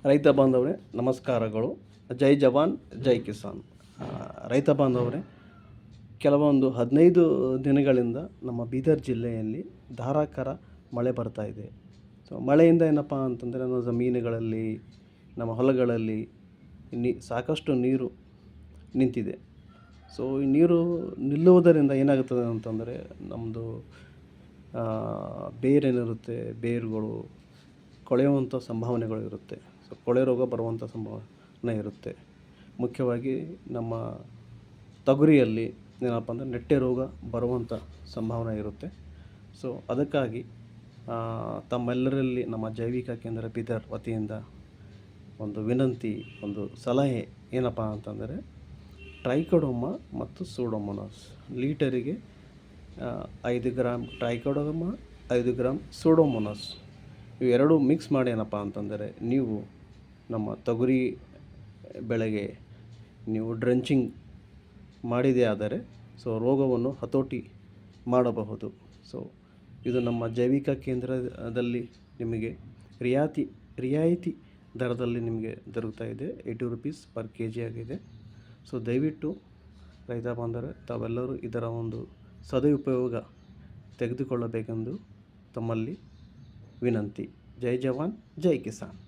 ರೈತ ಬಾಂಧವರೇ ನಮಸ್ಕಾರಗಳು. ಜೈ ಜವಾನ್ ಜೈ ಕಿಸಾನ್. ರೈತ ಬಾಂಧವರೇ, ಕೆಲವೊಂದು 15 ದಿನಗಳಿಂದ ನಮ್ಮ ಬೀದರ್ ಜಿಲ್ಲೆಯಲ್ಲಿ ಧಾರಾಕಾರ ಮಳೆ ಬರ್ತಾ ಇದೆ. ಸೊ ಮಳೆಯಿಂದ ಏನಪ್ಪ ಅಂತಂದರೆ ನಮ್ಮ ಜಮೀನುಗಳಲ್ಲಿ, ನಮ್ಮ ಹೊಲಗಳಲ್ಲಿ ಸಾಕಷ್ಟು ನೀರು ನಿಂತಿದೆ. ಸೊ ಈ ನೀರು ನಿಲ್ಲುವುದರಿಂದ ಏನಾಗುತ್ತದೆ ಅಂತಂದರೆ ನಮ್ಮದು ಬೇರೇನಿರುತ್ತೆ, ಬೇರುಗಳು ಕೊಳೆಯುವಂಥ ಸಂಭಾವನೆಗಳು ಇರುತ್ತೆ. ಸೊ ಕೊಳೆ ರೋಗ ಬರುವಂಥ ಸಂಭಾವನೆ ಇರುತ್ತೆ. ಮುಖ್ಯವಾಗಿ ನಮ್ಮ ತೊಗರಿಯಲ್ಲಿ ಏನಪ್ಪ ಅಂದರೆ ನೆಟ್ಟೆ ರೋಗ ಬರುವಂಥ ಸಂಭಾವನೆ ಇರುತ್ತೆ. ಸೊ ಅದಕ್ಕಾಗಿ ತಮ್ಮೆಲ್ಲರಲ್ಲಿ ನಮ್ಮ ಜೈವಿಕ ಕೇಂದ್ರ ಬೀದರ್ ವತಿಯಿಂದ ಒಂದು ವಿನಂತಿ, ಒಂದು ಸಲಹೆ ಏನಪ್ಪ ಅಂತಂದರೆ ಟ್ರೈಕೋಡರ್ಮಾ ಮತ್ತು ಸೂಡೋಮೋನಾಸ್ ಲೀಟರಿಗೆ 5 ಗ್ರಾಮ್ ಟ್ರೈಕೋಡರ್ಮಾ, 5 ಗ್ರಾಮ್ ಸೂಡೋಮೋನಾಸ್ ಇವೆರಡೂ ಮಿಕ್ಸ್ ಮಾಡಿ ಏನಪ್ಪ ಅಂತಂದರೆ ನೀವು ನಮ್ಮ ತೊಗರಿ ಬೆಳೆಗೆ ನೀವು ಡ್ರೆಂಚಿಂಗ್ ಮಾಡಿದೆ ಆದರೆ ಸೊ ರೋಗವನ್ನು ಹತೋಟಿ ಮಾಡಬಹುದು. ಸೊ ಇದು ನಮ್ಮ ಜೈವಿಕ ಕೇಂದ್ರದಲ್ಲಿ ನಿಮಗೆ ರಿಯಾಯಿತಿ ದರದಲ್ಲಿ ನಿಮಗೆ ದೊರಕ್ತಾ ಇದೆ. 80 ರುಪೀಸ್ ಪರ್ kg ಆಗಿದೆ. ಸೊ ದಯವಿಟ್ಟು ರೈತ ಬಾಂಧವರೇ, ತಾವೆಲ್ಲರೂ ಇದರ ಒಂದು ಸದುಪಯೋಗ ತೆಗೆದುಕೊಳ್ಳಬೇಕೆಂದು ತಮ್ಮಲ್ಲಿ ವಿನಂತಿ. ಜೈ ಜವಾನ್ ಜೈ ಕಿಸಾನ್.